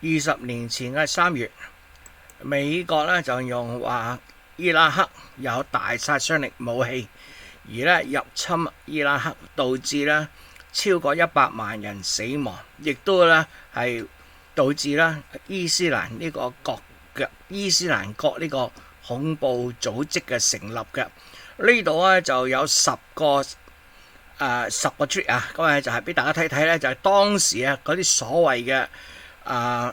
20年前嘅3月，美國咧就用話伊拉克有大殺傷力武器，而咧入侵伊拉克，導致咧超過100萬人死亡，亦都咧係導致咧伊斯蘭國呢個恐怖組織嘅成立嘅。呢度咧就有10個tweet 啊，咁啊就係俾大家睇睇咧，就係當時啊嗰啲所謂嘅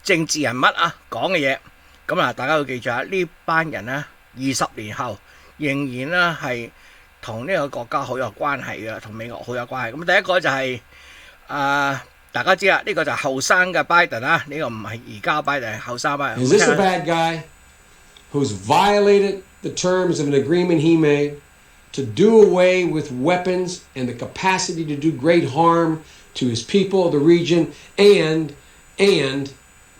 政治人物啊講嘅嘢。咁啊，大家要記住啊，呢班人咧20年後仍然咧係同呢個國家好有關係嘅，同美國好有關係。咁第一個就係大家知啦，呢個就係後生嘅拜登啦，呢個唔係而家拜登，係後生拜登。Is this a bad guy who's violated the terms of an agreement he made to do away with weapons and the capacity to do great harm to his people, the region, and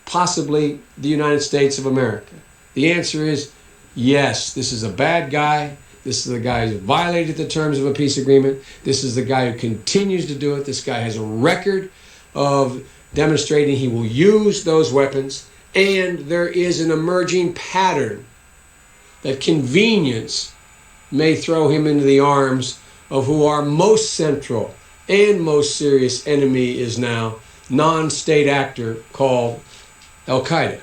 possibly the United States of America? The answer is yes, this is a bad guy. This is the guy who violated the terms of a peace agreement. This is the guy who continues to do it. This guy has a record of demonstrating he will use those weapons. And there is an emerging pattern that convenience may throw him into the arms of who our most central and most serious enemy is now, non-state actor called Al-Qaeda.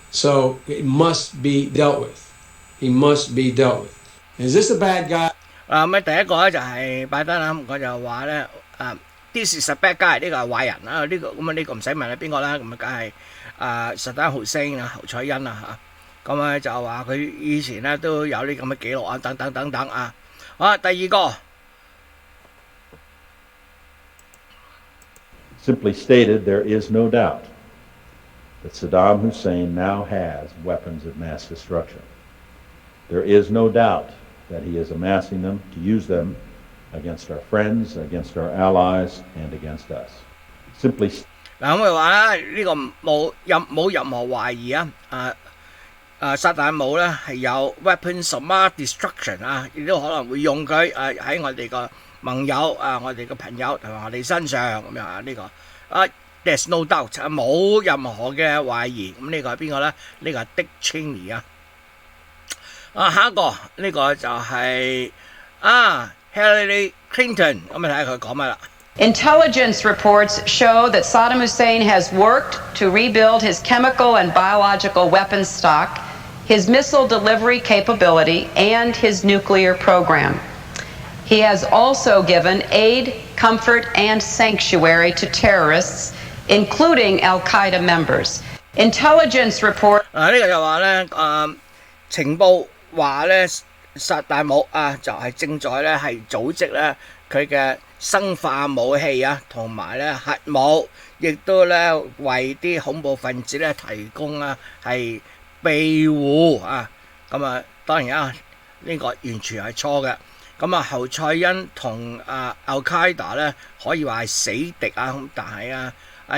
So it must be dealt with. He must be dealt with. Is this a bad guy? 咁第一個咧就係拜登啦，我就話咧this is a bad guy， 呢個係壞人啊，呢個咁啊呢個唔使問係邊個啦，咁啊梗係薩達姆侯星啊侯賽因啊嚇，咁啊就話佢以前咧都有啲咁嘅記錄啊等等等等啊。好，第二個。Simply stated, there is no doubt that Saddam Hussein now has weapons of mass destruction. There is no doubt that he is amassing them to use them against our friends, against our allies, and against us. Simply 嗱，咁佢話咧呢個冇任何懷疑啊！薩達姆咧係有 weapons of mass destruction 啊，亦都可能會用佢喺我哋個盟友我哋嘅朋友同埋我哋身上咁樣啊，呢個there's no doubt 冇任何嘅懷疑。咁呢個係邊個咧？呢個係 Dick Cheney 啊。下一個呢個就係Hillary Clinton， 咁你睇下佢講乜啦。Intelligence reports show that Saddam Hussein has worked to rebuild his chemical and biological weapons stock, his missile delivery capability, and his nuclear program. He has also given aid, comfort, and sanctuary to terrorists, including Al-Qaeda members. Intelligence report 呢個就話咧情報話咧薩達姆就係正在咧係組織咧佢嘅生化武器啊，同埋咧核武，亦都咧為啲恐怖分子咧提供係庇護啊。咁啊，當然啊，呢個完全係錯嘅。咁啊，侯賽因同Al-Qaeda 咧可以話係死敵啊，咁但係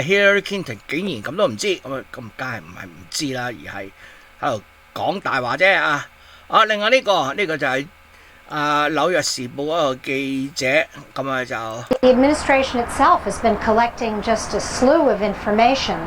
Hillary Clinton 竟然咁都唔知，咁梗係唔係唔知啦，而係喺度講大話啫啊！另外呢個就係紐約時報嗰個記者，咁啊就 The administration itself has been collecting just a slew of information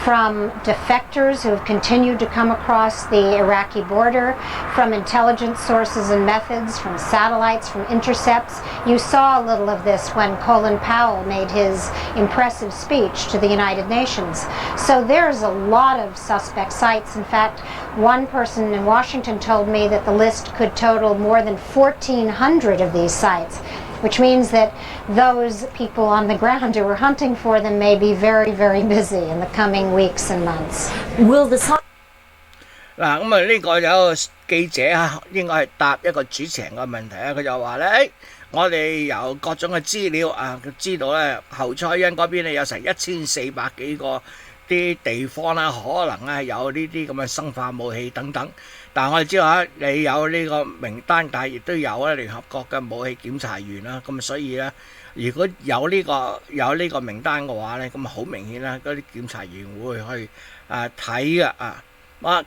from defectors who have continued to come across the Iraqi border, from intelligence sources and methods, from satellites, from intercepts. You saw a little of this when Colin Powell made his impressive speech to the United Nations. So there's a lot of suspect sites. In fact, one person in Washington told me that the list could total more than 1,400 of these sites, which means that those people on the ground who are hunting for them may be very, very busy in the coming weeks and months. Will the 嗱，咁呢個有個記者應該係答一個主持人嘅問題佢就話咧，我哋由各種嘅資料知道咧，侯賽因嗰邊咧有成1400幾個啲地方啦，可能有呢啲咁嘅生化武器等等。但係我哋知道你有呢個名單，但係亦都有聯合國嘅武器檢查員啦。咁所以咧，如果有呢個名單嘅話咧，咁好明顯啦，嗰啲檢查員會去睇嘅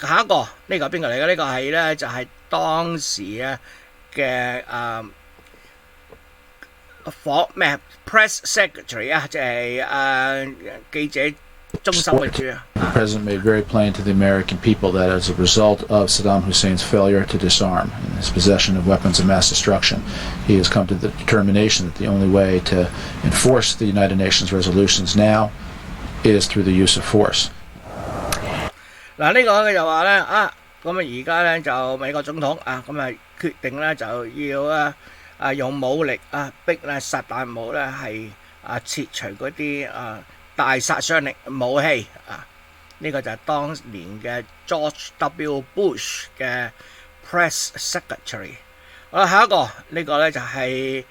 下一個呢個邊個嚟嘅？呢個係咧就係當時嘅press secretary 即係記者中心嘅主啊。The president made very plain to the American people that as a result of Saddam Hussein's failure to disarm and his possession of weapons of mass destruction, he has come to the determination that the only way to enforce the United Nations resolutions now is through the use of force. 嗱，呢個佢就話咧啊，咁啊而家咧就美國總統啊，咁啊決定咧就要用武力逼咧薩達姆咧係撤除嗰啲大殺傷力武器啊。呢個就係當年嘅 George W. Bush 嘅 Press Secretary。好啦，下一個呢個咧就係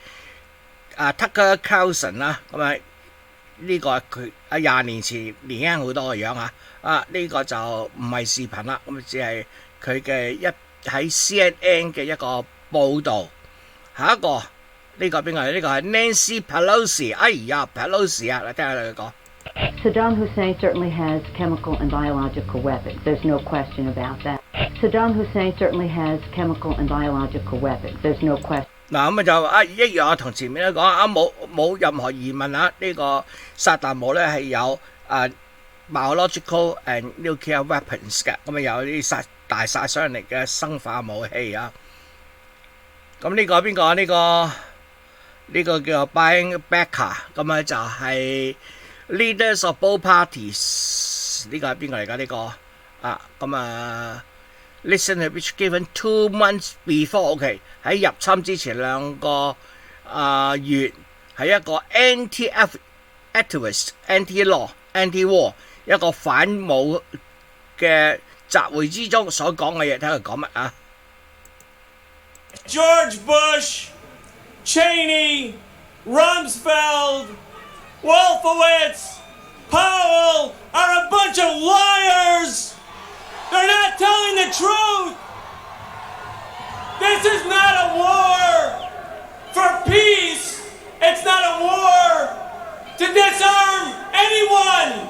Tucker Carlson 啦，咁啊呢個佢20年前年輕好多嘅樣呢個就唔係視頻啦，咁只係佢嘅喺 CNN 嘅一個報導。下一個呢個邊個？呢個係 Nancy Pelosi。哎呀 ，Pelosi 啊，嚟聽下佢講。Saddam Hussein certainly has chemical and biological weapons. There's no question about that. Saddam Hussein certainly has chemical and biological weapons. There's no question. 嗱咁就一樣同前面都講冇任何疑問呢個薩達姆咧係有biological and nuclear weapons 嘅，咁有啲大殺傷力嘅生化武器啊。咁呢個邊個？呢個叫 Brian Becker， 咁就係Leaders of both parties， 呢個係邊個嚟㗎？呢個listen to which given 2 months before，OK， 喺入侵之前2個月，係一個 anti-activist、anti-law、anti-war 一個反武嘅集會之中所講嘅嘢，睇佢講乜啊 ？George Bush, Cheney, Rumsfeld, Wolfowitz, Powell are a bunch of liars. They're not telling the truth. This is not a war for peace. It's not a war to disarm anyone.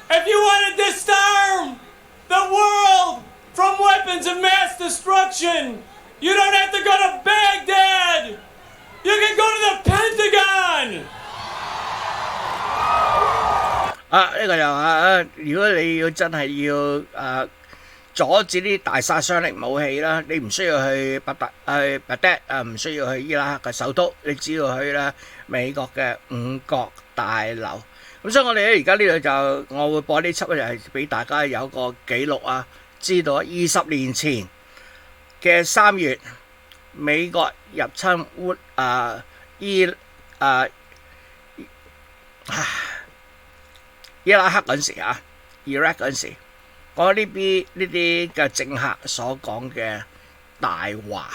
If you want to disarm the world from weapons of mass destruction, you don't have to go to Baghdad. You can go to the Pentagon. 呢個又如果你要真係要阻止啲大殺傷力武器啦，你唔需要去巴德唔需要去伊拉克嘅首都，你只要去咧美國嘅五角大樓。咁所以我哋咧而家呢度就我會播呢輯咧，係俾大家有個記錄知道20年前嘅3月美國入侵伊拉克嗰陣時Iraq 嗰陣時，講呢啲嘅政客所講嘅大話。